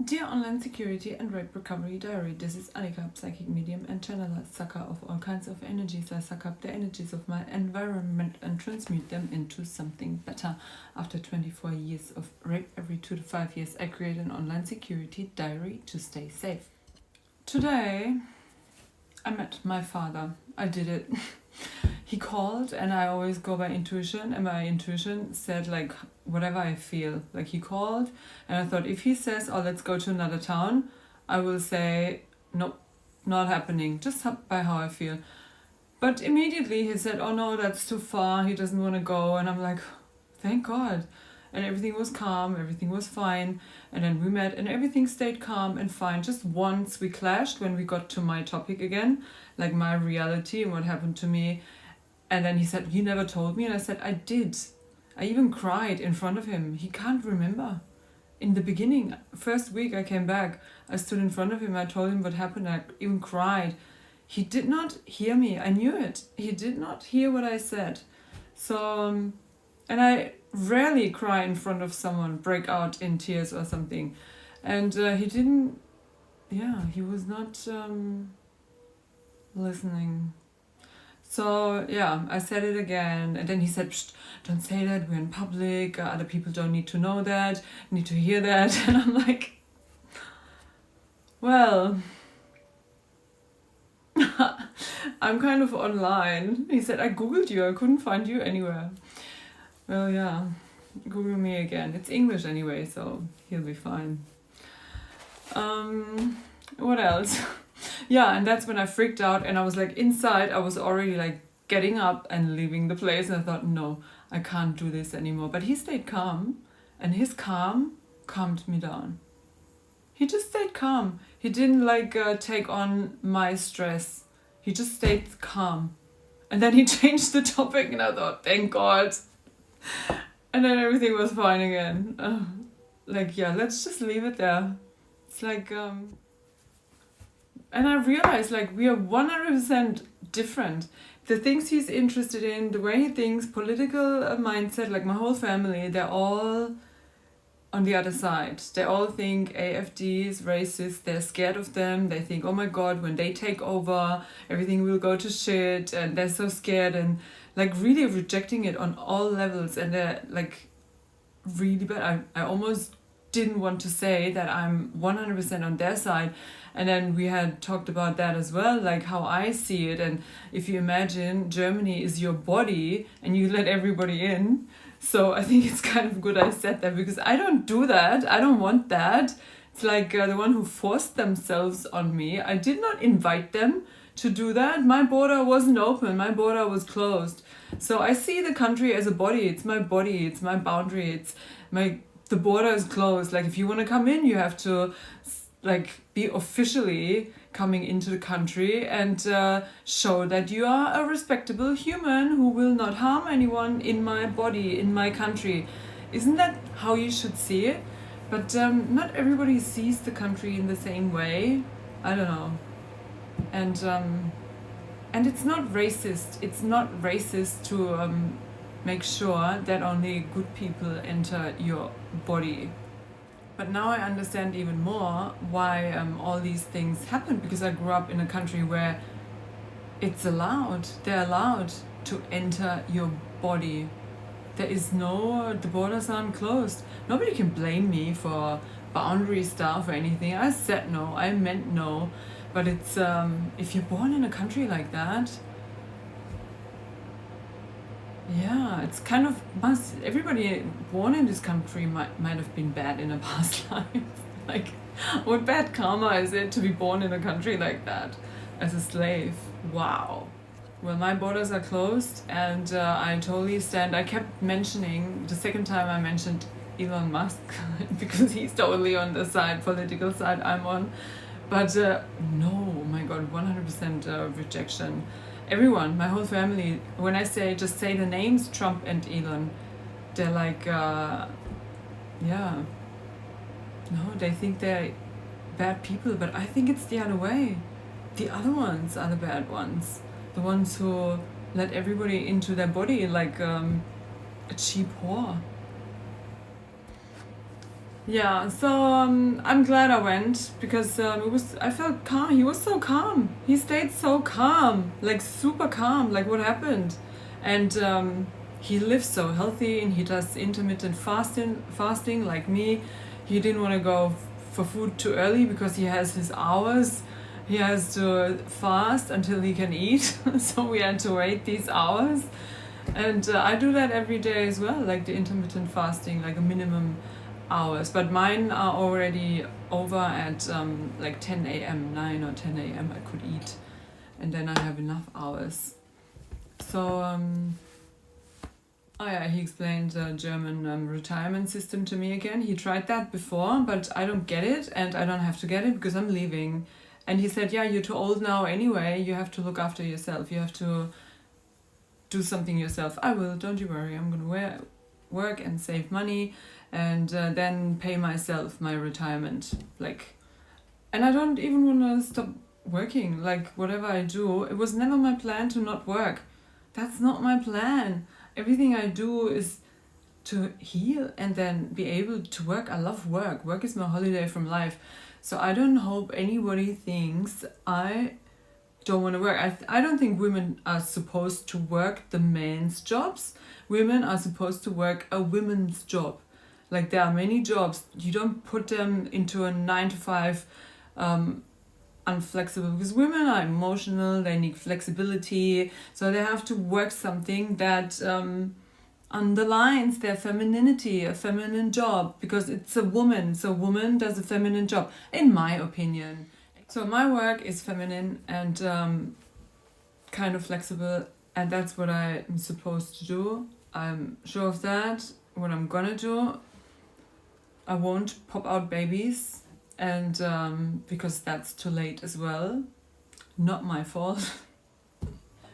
Dear Online Security and Rape Recovery Diary, this is Annika, psychic medium and channeler, sucker of all kinds of energies. I suck up the energies of my environment and transmute them into something better. After 24 years of rape, every 2 to 5 years, I create an online security diary to stay safe. Today, I met my father. I did it. He called, and I always go by intuition, and my intuition said like whatever I feel. Like he called, and I thought if he says, oh, let's go to another town, I will say nope, not happening, just by how I feel. But immediately he said, oh no, that's too far, he doesn't want to go. And I'm like, thank God. And everything was calm, everything was fine. And then we met and everything stayed calm and fine. Just once we clashed when we got to my topic again, like my reality and what happened to me. And then he said, you never told me. And I said, I did. I even cried in front of him. He can't remember. In the beginning, first week I came back, I stood in front of him. I told him what happened. I even cried. He did not hear me. I knew it. He did not hear what I said. So, and I rarely cry in front of someone, break out in tears or something. And he didn't, he was not listening. So, I said it again. And then he said, psst, don't say that, we're in public, other people don't need to know that, need to hear that. And I'm like, well, I'm kind of online. He said, I googled you, I couldn't find you anywhere. Well, yeah, Google me again. It's English anyway, so he'll be fine. What else? And that's when I freaked out, and I was like inside, I was already like getting up and leaving the place, and I thought, no, I can't do this anymore. But he stayed calm, and his calm calmed me down. He just stayed calm. He didn't take on my stress. He just stayed calm. And then he changed the topic, and I thought, thank God. And then everything was fine again. Let's just leave it there. It's like, and I realized we are 100% different. The things he's interested in, the way he thinks, political mindset, like my whole family, they're all on the other side. They all think AFD is racist, they're scared of them, they think, oh my God, when they take over, everything will go to shit, and they're so scared and really rejecting it on all levels, and they're really bad. I almost didn't want to say that I'm 100% on their side. And then we had talked about that as well, like how I see it. And if you imagine Germany is your body and you let everybody in. So I think it's kind of good I said that, because I don't do that. I don't want that. It's like the one who forced themselves on me. I did not invite them to do that. My border wasn't open. My border was closed. So I see the country as a body. It's my body. It's my boundary. The border is closed. Like if you want to come in, you have to be officially coming into the country and show that you are a respectable human who will not harm anyone in my body, in my country. Isn't that how you should see it? But not everybody sees the country in the same way. I don't know. And it's not racist. It's not racist to make sure that only good people enter your body. But now I understand even more why all these things happen, because I grew up in a country where it's allowed. They're allowed to enter your body. The borders aren't closed. Nobody can blame me for boundary stuff or anything. I said no, I meant no. But it's, if you're born in a country like that, it's kind of everybody born in this country might have been bad in a past life. What bad karma is it to be born in a country like that as a slave? Wow. Well, my borders are closed, and I totally stand. I kept mentioning, the second time I mentioned Elon Musk, because he's totally on the political side I'm on. But no, my God, 100% rejection. Everyone, my whole family, when I just say the names Trump and Elon, they're like, no, they think they're bad people, but I think it's the other way. The other ones are the bad ones. The ones who let everybody into their body like a cheap whore. Yeah, so I'm glad I went because I felt calm. He was so calm. He stayed so calm, like super calm. Like what happened? And he lives so healthy and he does intermittent fasting like me. He didn't want to go for food too early because he has his hours. He has to fast until he can eat. So we had to wait these hours. And I do that every day as well, like the intermittent fasting, like a minimum hours. But mine are already over at like 10 a.m., 9 or 10 a.m. I could eat. And then I have enough hours. So, oh yeah, he explained the German retirement system to me again. He tried that before, but I don't get it and I don't have to get it because I'm leaving. And he said, yeah, you're too old now anyway. You have to look after yourself. You have to do something yourself. I will, don't you worry. I'm going to work and save money and then pay myself my retirement. Like, and I don't even want to stop working. Like, whatever I do, it was never my plan to not work. That's not my plan. Everything I do is to heal and then be able to work. I love work. Work is my holiday from life. So I don't hope anybody thinks I don't want to work. I don't think women are supposed to work the men's jobs. Women are supposed to work a women's job. Like there are many jobs. You don't put them into a 9 to 5 unflexible because women are emotional, they need flexibility, so they have to work something that underlines their femininity, a feminine job, because it's a woman, so woman does a feminine job, in my opinion. So my work is feminine and kind of flexible, and that's what I'm supposed to do. I'm sure of that. What I'm gonna do, I won't pop out babies, and because that's too late as well. Not my fault.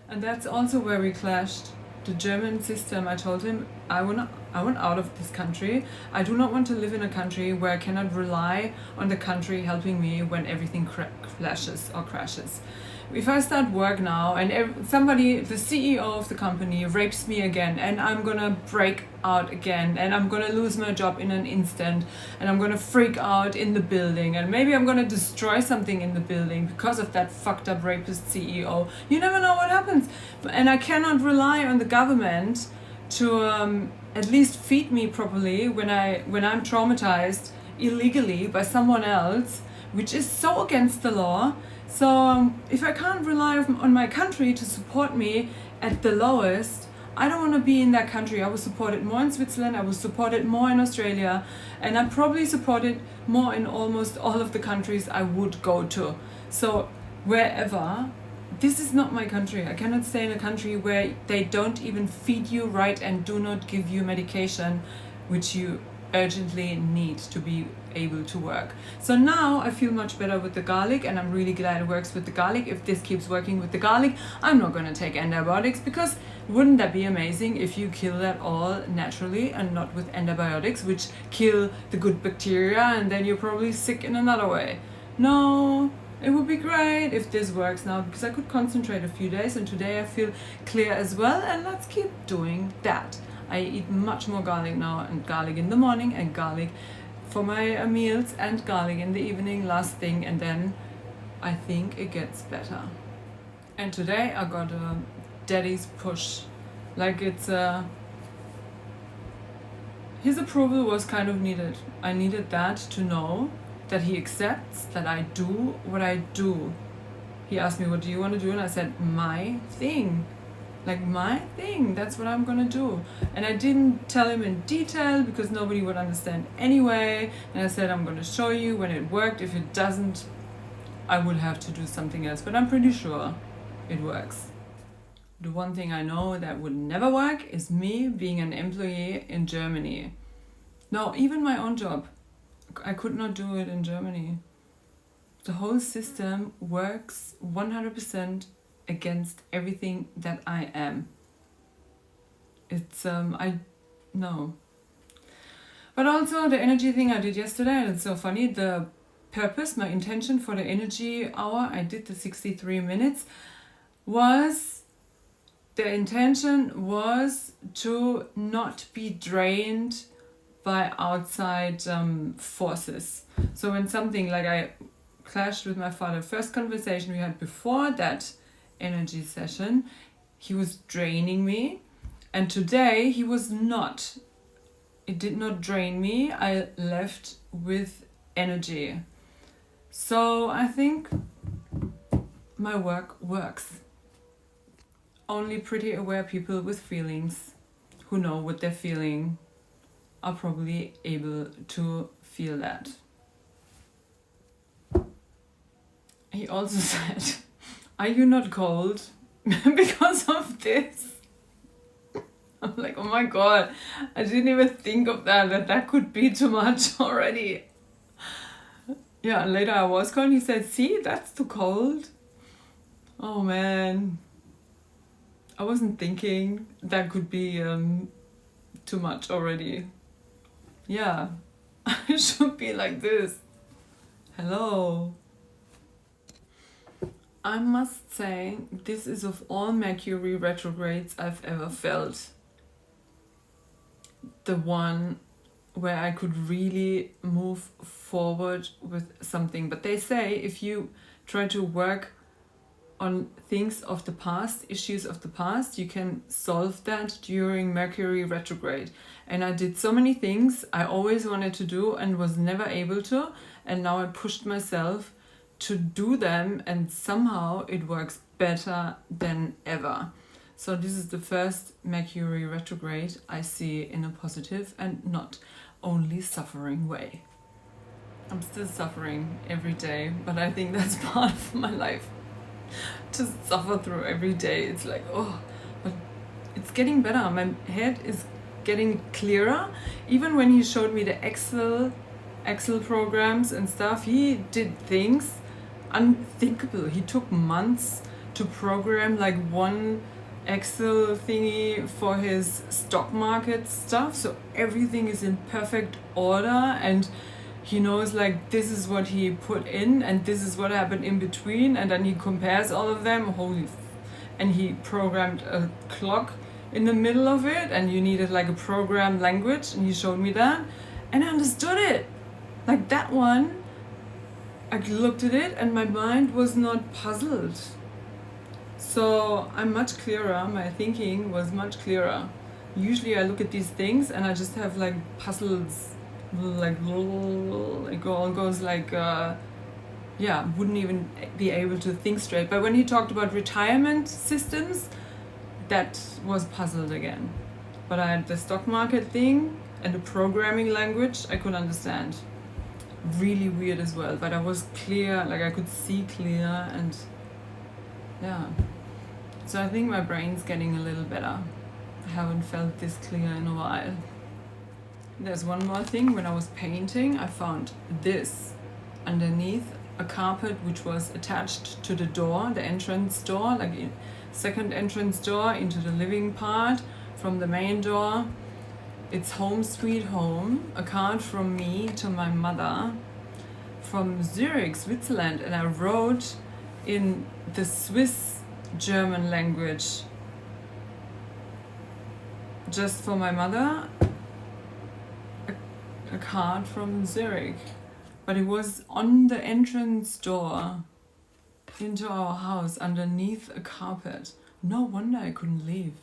And that's also where we clashed. The German system, I told him, I want out of this country. I do not want to live in a country where I cannot rely on the country helping me when everything crashes or crashes. If I start work now and somebody, the CEO of the company, rapes me again and I'm gonna break out again and I'm gonna lose my job in an instant and I'm gonna freak out in the building and maybe I'm gonna destroy something in the building because of that fucked up rapist CEO. You never know what happens. And I cannot rely on the government to at least feed me properly when I'm traumatized illegally by someone else, which is so against the law. So if I can't rely on my country to support me at the lowest, I don't want to be in that country. I will support it more in Switzerland, I will support it more in Australia, and I probably support it more in almost all of the countries I would go to. So wherever, this is not my country. I cannot stay in a country where they don't even feed you right and do not give you medication, which you urgently need to be able to work. So now I feel much better with the garlic and I'm really glad it works with the garlic. If this keeps working with the garlic, I'm not going to take antibiotics, because wouldn't that be amazing if you kill that all naturally and not with antibiotics, which kill the good bacteria and then you're probably sick in another way. No, it would be great if this works now, because I could concentrate a few days and today I feel clear as well, and let's keep doing that. I eat much more garlic now, and garlic in the morning and garlic for my meals and garlic in the evening last thing, and then I think it gets better. And today I got a daddy's push. Like it's his approval was kind of needed. I needed that to know that he accepts that I do what I do. He asked me, what do you want to do? And I said, my thing. Like my thing, that's what I'm gonna do. And I didn't tell him in detail because nobody would understand anyway. And I said, I'm gonna show you when it worked. If it doesn't, I would have to do something else. But I'm pretty sure it works. The one thing I know that would never work is me being an employee in Germany. No, even my own job. I could not do it in Germany. The whole system works 100% against everything that I am. It's no. But also the energy thing I did yesterday, and it's so funny, the purpose, my intention for the energy hour, I did the 63 minutes, the intention was to not be drained by outside forces. So when something like I clashed with my father, first conversation we had before that energy session, he was draining me, and today he was not. It did not drain me. I left with energy. So I think my work works. Only pretty aware people with feelings who know what they're feeling are probably able to feel that. He also said, "Are you not cold because of this?" I'm like, oh my god, I didn't even think of that could be too much already. Yeah, and later I was cold. He said, "See, that's too cold." Oh man, I wasn't thinking that could be too much already. Yeah, I should be like this. Hello. I must say, this is of all Mercury retrogrades I've ever felt, the one where I could really move forward with something. But they say if you try to work on things of the past, issues of the past, you can solve that during Mercury retrograde. And I did so many things I always wanted to do and was never able to, and now I pushed myself to do them, and somehow it works better than ever. So this is the first Mercury retrograde I see in a positive and not only suffering way. I'm still suffering every day, but I think that's part of my life. To suffer through every day. It's like, oh, but it's getting better. My head is getting clearer. Even when he showed me the Excel programs and stuff, he did things unthinkable. He took months to program like one Excel thingy for his stock market stuff, so everything is in perfect order, and he knows like this is what he put in and this is what happened in between, and then he compares all of them. And he programmed a clock in the middle of it, and you needed like a program language, and he showed me that, and I understood it. Like that one, I looked at it and my mind was not puzzled. So I'm much clearer, my thinking was much clearer. Usually I look at these things and I just have like puzzles, like it all goes like, wouldn't even be able to think straight. But when he talked about retirement systems, that was puzzled again. But I had the stock market thing and the programming language I could understand. Really weird as well, but I was clear, like I could see clear, and yeah. So I think my brain's getting a little better. I haven't felt this clear in a while. There's one more thing. When I was painting, I found this underneath a carpet which was attached to the door, the entrance door, like second entrance door into the living part from the main door. It's Home Sweet Home, a card from me to my mother from Zurich, Switzerland, and I wrote in the Swiss German language just for my mother a card from Zurich, but it was on the entrance door into our house underneath a carpet. No wonder I couldn't leave.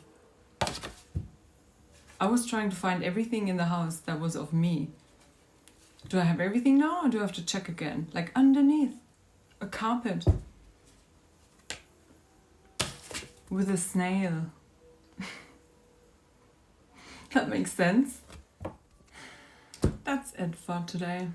I was trying to find everything in the house that was of me. Do I have everything now, or do I have to check again? Like underneath a carpet with a snail. That makes sense. That's it for today.